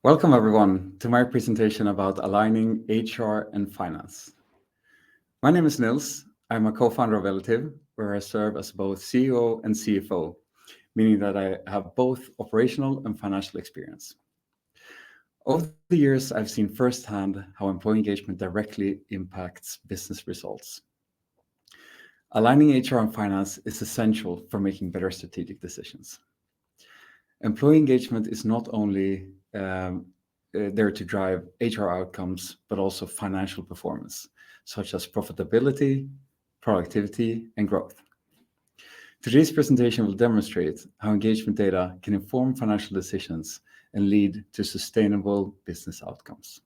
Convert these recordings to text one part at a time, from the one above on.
Welcome everyone to my presentation about aligning HR and finance. My name is Nils. I'm a co-founder of Eletive, where I serve as both CEO and CFO, meaning that I have both operational and financial experience. Over the years, I've seen firsthand how employee engagement directly impacts business results. Aligning HR and finance is essential for making better strategic decisions. Employee engagement is not only there to drive HR outcomes, but also financial performance, such as profitability, productivity, and growth. Today's presentation will demonstrate how engagement data can inform financial decisions and lead to sustainable business outcomes.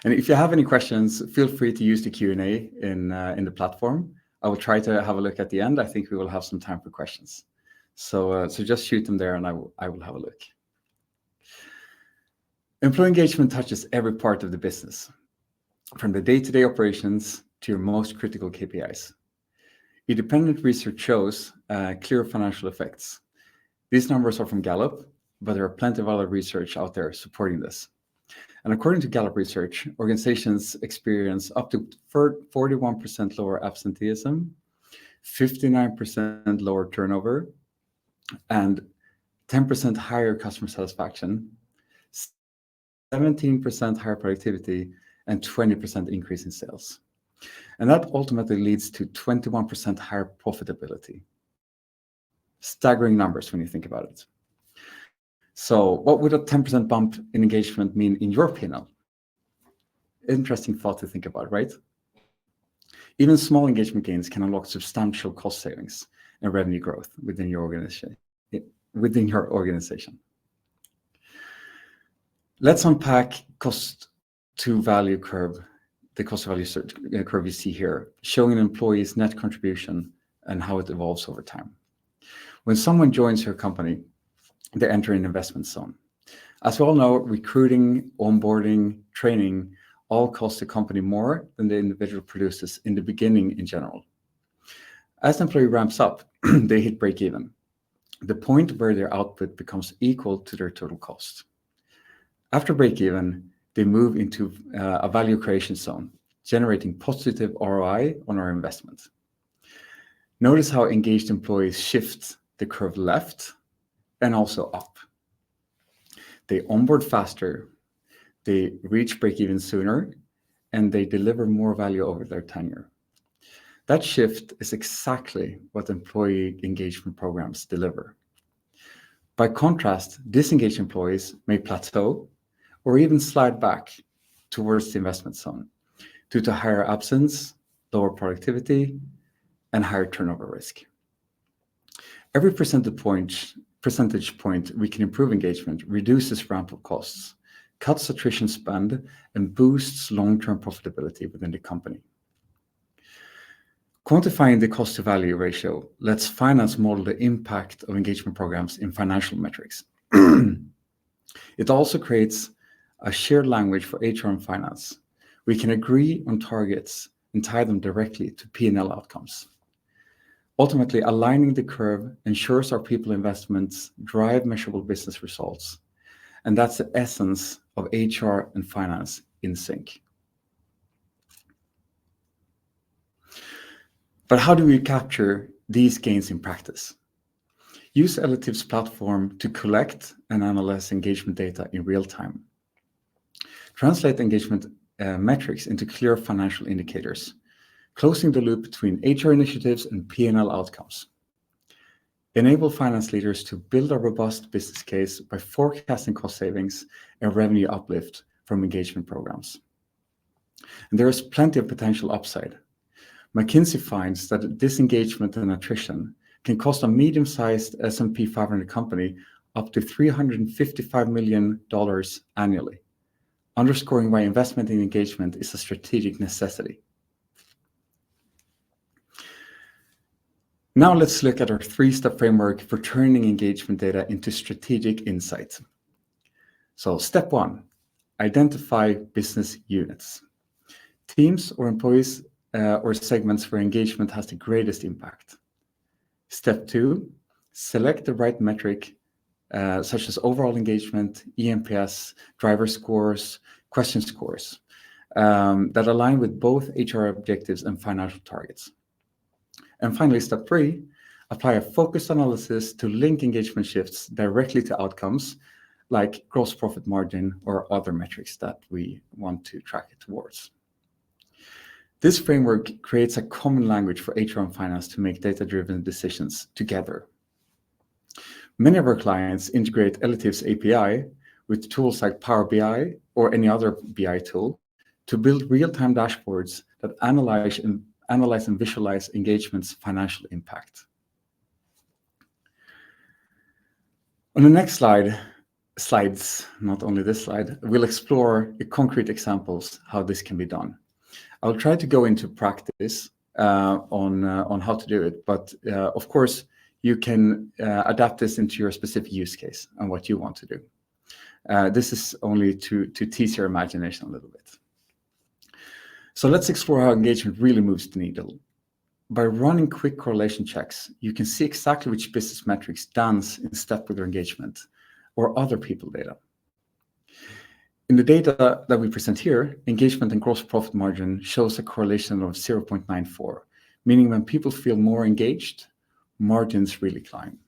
And if you have any questions, feel free to use the Q&A in the platform. I will try to have a look at the end. I think we will have some time for questions. So just shoot them there and I will have a look. Employee engagement touches every part of the business, from the day-to-day operations to your most critical KPIs. Independent research shows clear financial effects. These numbers are from Gallup, but there are plenty of other research out there supporting this. And according to Gallup research, organizations experience up to 41% lower absenteeism, 59% lower turnover, and 10% higher customer satisfaction, 17% higher productivity, and 20% increase in sales. And that ultimately leads to 21% higher profitability. Staggering numbers when you think about it. So what would a 10% bump in engagement mean in your P&L? Interesting thought to think about, right? Even small engagement gains can unlock substantial cost savings and revenue growth within your organization. Let's unpack cost to value curve, the cost to value curve you see here, showing an employee's net contribution and how it evolves over time. When someone joins your company, they enter an investment zone. As we all know, recruiting, onboarding, training all cost the company more than the individual produces in the beginning in general. As the employee ramps up, they hit break even, the point where their output becomes equal to their total cost. After break even, they move into a value creation zone, generating positive ROI on our investment. Notice how engaged employees shift the curve left and also up. They onboard faster, they reach break even sooner, and they deliver more value over their tenure. That shift is exactly what employee engagement programs deliver. By contrast, disengaged employees may plateau or even slide back towards the investment zone due to higher absence, lower productivity, and higher turnover risk. Every percentage point we can improve engagement reduces ramp-up costs, cuts attrition spend, and boosts long-term profitability within the company. Quantifying the cost to value ratio lets finance model the impact of engagement programs in financial metrics. It also creates a shared language for HR and finance. We can agree on targets and tie them directly to P&L outcomes. Ultimately, aligning the curve ensures our people investments drive measurable business results. And that's the essence of HR and finance in sync. But how do we capture these gains in practice? Use Elitive's platform to collect and analyze engagement data in real time. Translate engagement metrics into clear financial indicators, closing the loop between HR initiatives and P&L outcomes. Enable finance leaders to build a robust business case by forecasting cost savings and revenue uplift from engagement programs. And there is plenty of potential upside. McKinsey finds that disengagement and attrition can cost a medium-sized S&P 500 company up to $355 million annually, underscoring why investment in engagement is a strategic necessity. Now let's look at our three-step framework for turning engagement data into strategic insights. So step one, identify business units. Teams or employees or segments where engagement has the greatest impact. Step two, select the right metric such as overall engagement, eNPS, driver scores, question scores, that align with both HR objectives and financial targets. And finally, step 3, apply a focused analysis to link engagement shifts directly to outcomes like gross profit margin or other metrics that we want to track it towards. This framework creates a common language for HR and finance to make data-driven decisions together. Many of our clients integrate Elative's API with tools like Power BI or any other BI tool to build real-time dashboards that analyze and visualize engagement's financial impact. On the next slides, not only this slide, we'll explore concrete examples how this can be done. I'll try to go into practice on how to do it, but of course, you can adapt this into your specific use case and what you want to do. This is only to tease your imagination a little bit. So let's explore how engagement really moves the needle. By running quick correlation checks, you can see exactly which business metrics dance in step with your engagement or other people data. In the data that we present here, engagement and gross profit margin shows a correlation of 0.94, meaning when people feel more engaged, margins really climb.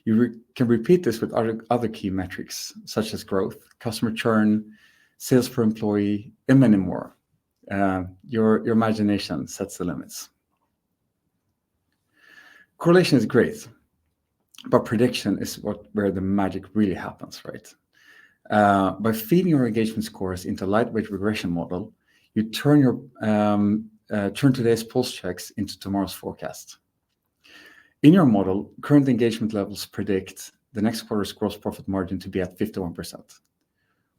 You can repeat this with other key metrics, such as growth, customer churn, sales per employee, and many more. Your imagination sets the limits. Correlation is great, but prediction is where the magic really happens, right? By feeding your engagement scores into a lightweight regression model, you turn today's pulse checks into tomorrow's forecast. In your model, current engagement levels predict the next quarter's gross profit margin to be at 51%.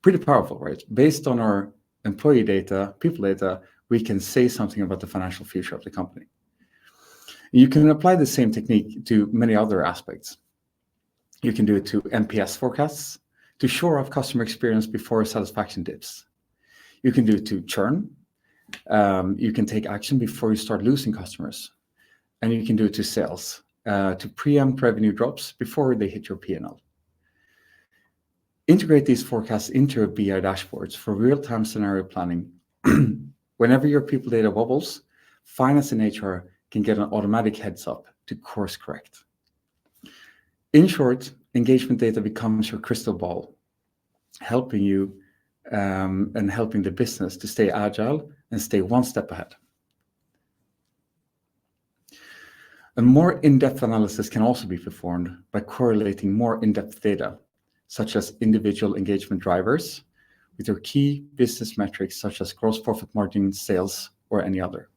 Pretty powerful, right? Based on our employee data, people data, we can say something about the financial future of the company. You can apply the same technique to many other aspects. You can do it to NPS forecasts, to shore up customer experience before satisfaction dips. You can do it to churn. You can take action before you start losing customers. And you can do it to sales, to preempt revenue drops before they hit your P&L. Integrate these forecasts into your BI dashboards for real-time scenario planning. Whenever your people data wobbles, finance and HR can get an automatic heads up to course correct. In short, engagement data becomes your crystal ball, helping you and helping the business to stay agile and stay one step ahead. A more in-depth analysis can also be performed by correlating more in-depth data, such as individual engagement drivers, with your key business metrics such as gross profit margin, sales, or any other.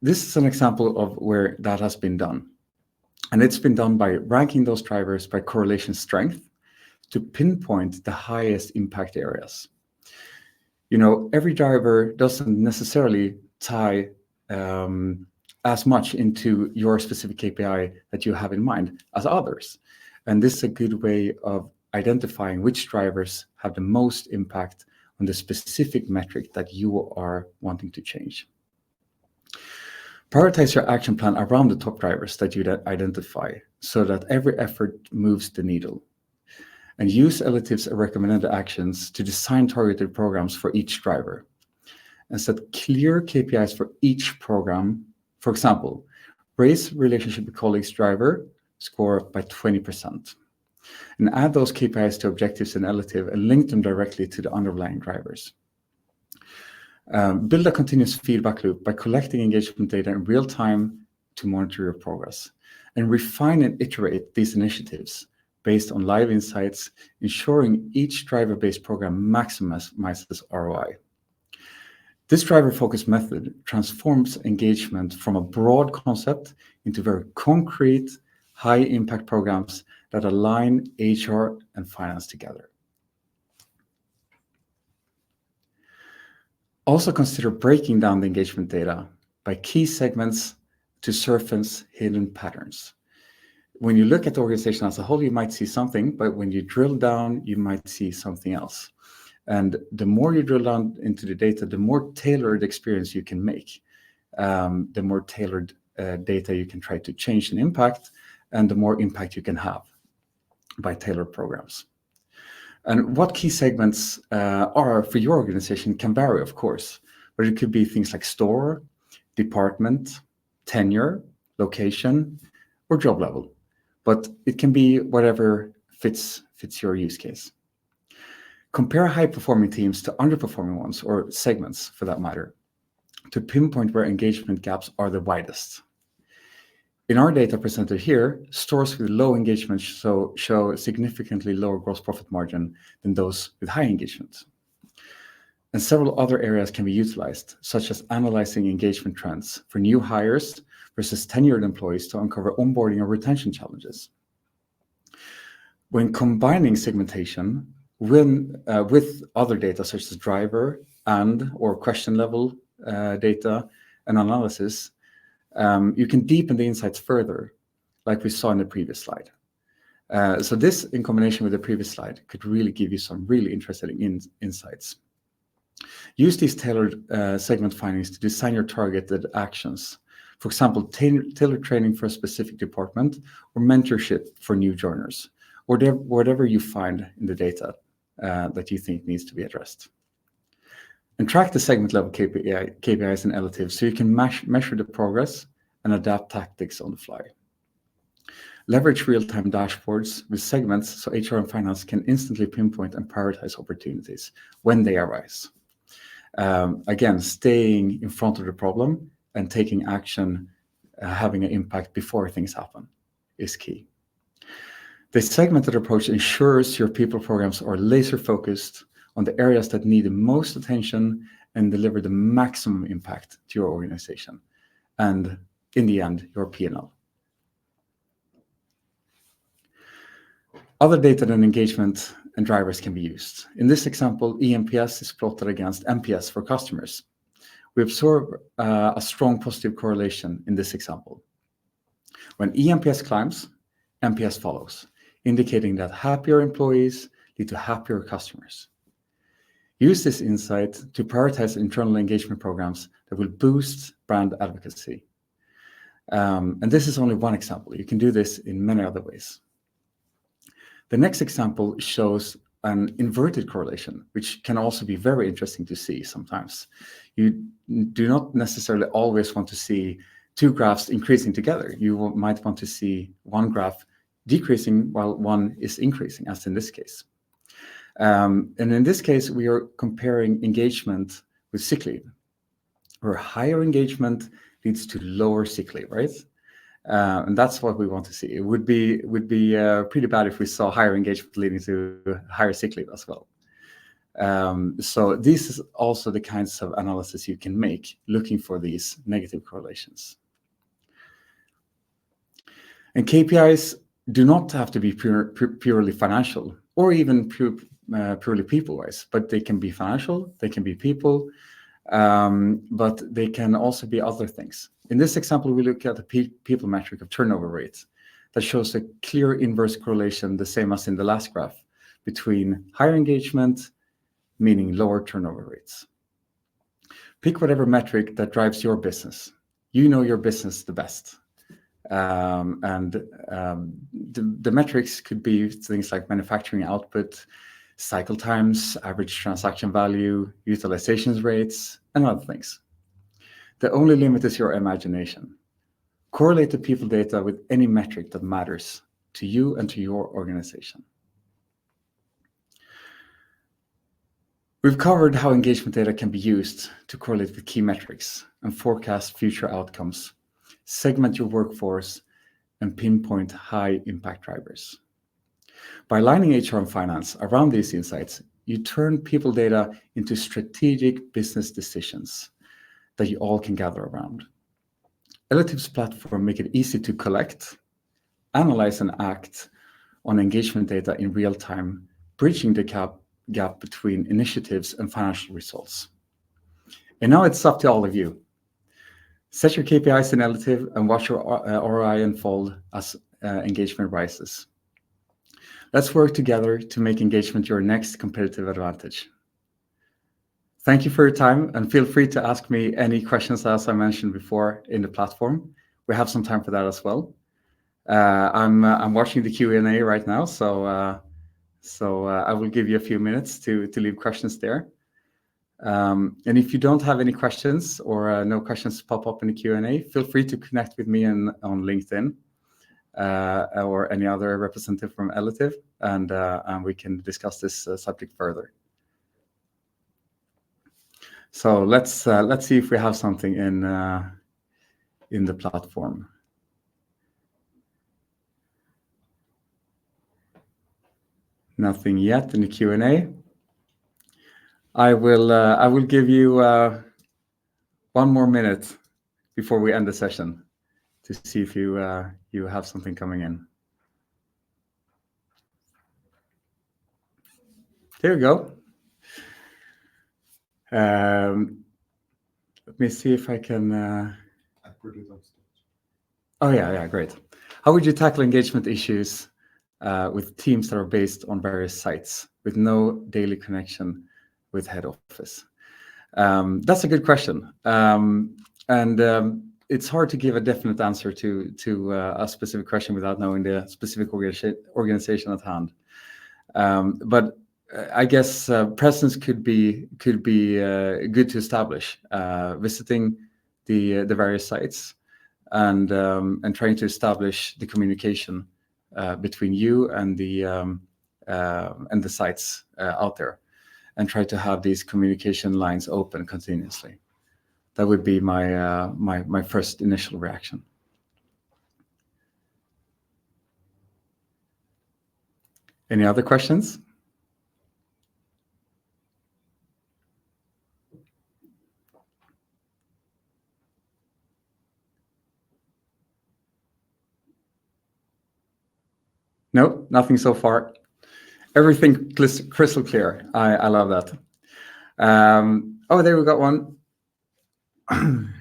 This is an example of where that has been done. And it's been done by ranking those drivers by correlation strength to pinpoint the highest impact areas. You know, every driver doesn't necessarily tie as much into your specific KPI that you have in mind as others. And this is a good way of identifying which drivers have the most impact on the specific metric that you are wanting to change. Prioritize your action plan around the top drivers that you identify so that every effort moves the needle. And use Elative's recommended actions to design targeted programs for each driver. And set clear KPIs for each program. For example, raise relationship with colleagues driver score by 20%. And add those KPIs to objectives in Eletive and link them directly to the underlying drivers. Build a continuous feedback loop by collecting engagement data in real time to monitor your progress. And refine and iterate these initiatives based on live insights, ensuring each driver-based program maximizes ROI. This driver-focused method transforms engagement from a broad concept into very concrete, high-impact programs that align HR and finance together. Also consider breaking down the engagement data by key segments to surface hidden patterns. When you look at the organization as a whole, you might see something, but when you drill down, you might see something else. And the more you drill down into the data, the more tailored experience you can make, the more tailored data you can try to change and impact, and the more impact you can have by tailored programs. And what key segments are for your organization can vary, of course, but it could be things like store, department, tenure, location, or job level. But it can be whatever fits your use case. Compare high-performing teams to underperforming ones, or segments for that matter, to pinpoint where engagement gaps are the widest. In our data presented here, stores with low engagement show significantly lower gross profit margin than those with high engagement. And several other areas can be utilized, such as analyzing engagement trends for new hires versus tenured employees to uncover onboarding or retention challenges. When combining segmentation with other data such as driver or question level data and analysis, you can deepen the insights further, like we saw in the previous slide. So this, in combination with the previous slide, could really give you some really interesting insights. Use these tailored segment findings to design your targeted actions. For example, tailored training for a specific department, or mentorship for new joiners, or whatever you find in the data that you think needs to be addressed. And track the segment level KPIs in Eletive so you can measure the progress and adapt tactics on the fly. Leverage real-time dashboards with segments so HR and finance can instantly pinpoint and prioritize opportunities when they arise. Again, staying in front of the problem and taking action, having an impact before things happen is key. The segmented approach ensures your people programs are laser focused on the areas that need the most attention and deliver the maximum impact to your organization, and in the end, your P&L. Other data than engagement and drivers can be used. In this example, eNPS is plotted against NPS for customers. We observe a strong positive correlation in this example. When eNPS climbs, NPS follows, indicating that happier employees lead to happier customers. Use this insight to prioritize internal engagement programs that will boost brand advocacy. And this is only one example. You can do this in many other ways. The next example shows an inverted correlation, which can also be very interesting to see sometimes. You do not necessarily always want to see two graphs increasing together. You might want to see one graph decreasing while one is increasing, as in this case. And in this case, we are comparing engagement with sick leave, where higher engagement leads to lower sick leave, right? And that's what we want to see. It would be pretty bad if we saw higher engagement leading to higher sick leave as well. So this is also the kinds of analysis you can make looking for these negative correlations. And KPIs do not have to be purely financial or even purely people-wise, but they can be financial, they can be people, but they can also be other things. In this example, we look at the people metric of turnover rate that shows a clear inverse correlation, the same as in the last graph, between higher engagement, meaning lower turnover rates. Pick whatever metric that drives your business. You know your business the best. The metrics could be things like manufacturing output, cycle times, average transaction value, utilization rates, and other things. The only limit is your imagination. Correlate the people data with any metric that matters to you and to your organization. We've covered how engagement data can be used to correlate with key metrics and forecast future outcomes, segment your workforce, and pinpoint high impact drivers. By aligning HR and finance around these insights, you turn people data into strategic business decisions that you all can gather around. Elative's platform make it easy to collect, analyze, and act on engagement data in real time, bridging the gap between initiatives and financial results. And now it's up to all of you. Set your KPIs in Eletive and watch your ROI unfold as engagement rises. Let's work together to make engagement your next competitive advantage. Thank you for your time, and feel free to ask me any questions, as I mentioned before, in the platform. We have some time for that as well. I'm watching the Q&A right now, so I will give you a few minutes to leave questions there. And if you don't have any questions or no questions pop up in the Q&A, feel free to connect with me on LinkedIn or any other representative from Eletive, and we can discuss this subject further. So let's see if we have something in the platform. Nothing yet in the Q&A. I will give you 1 more minute before we end the session to see if you have something coming in. There you go. Let me see if I can. I put it on stage. Oh yeah, great. How would you tackle engagement issues with teams that are based on various sites with no daily connection with head office? That's a good question, and it's hard to give a definite answer to a specific question without knowing the specific organization at hand. But I guess presence could be good to establish, visiting the various sites and trying to establish the communication between you and the sites out there, and try to have these communication lines open continuously. That would be my first initial reaction. Any other questions? No, nothing so far. Everything crystal clear. I love that. Oh, there we got one. Can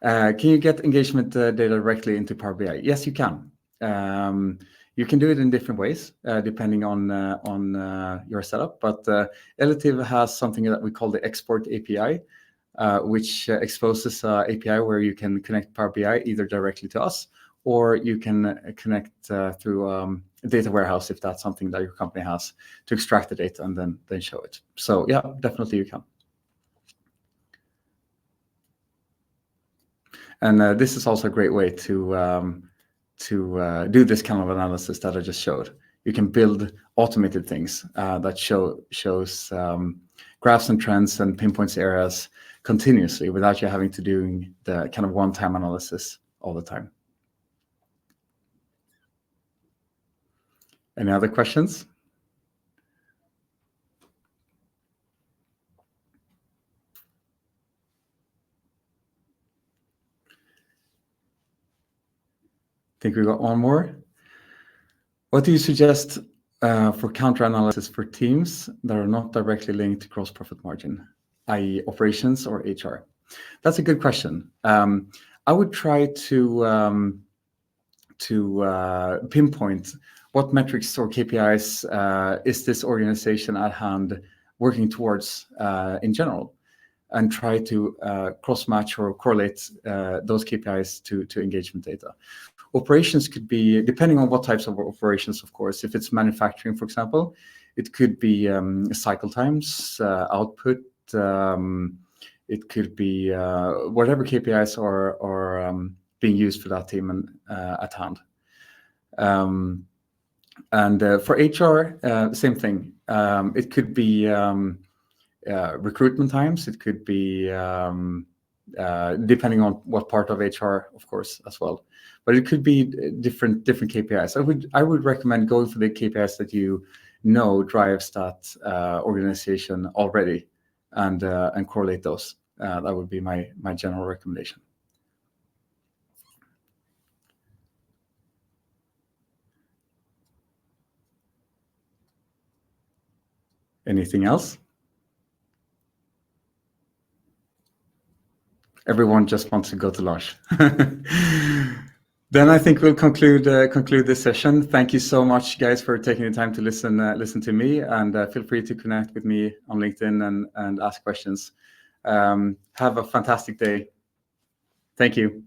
you get engagement data directly into Power BI? Yes, you can. You can do it in different ways depending on your setup. But Eletive has something that we call the Export API, which exposes API where you can connect Power BI either directly to us, or you can connect through a data warehouse if that's something that your company has, to extract the data and then show it. So yeah, definitely you can. And this is also a great way to do this kind of analysis that I just showed. You can build automated things that shows graphs and trends and pinpoints areas continuously without you having to do the kind of one-time analysis all the time. Any other questions? I think we got one more. What do you suggest for counter-analysis for teams that are not directly linked to gross profit margin, i.e. operations or HR? That's a good question. I would try to pinpoint what metrics or KPIs is this organization at hand working towards in general, and try to cross-match or correlate those KPIs to engagement data. Operations could be, depending on what types of operations, of course. If it's manufacturing, for example, it could be cycle times, output. It could be whatever KPIs are being used for that team and at hand. And for HR, same thing. It could be recruitment times. It could be depending on what part of HR, of course, as well. But it could be different KPIs. I would recommend going for the KPIs that you know drives that organization already, and correlate those. That would be my general recommendation. Anything else? Everyone just wants to go to lunch. Then I think we'll conclude this session. Thank you so much, guys, for taking the time to listen to me, and feel free to connect with me on LinkedIn and ask questions. Have a fantastic day. Thank you.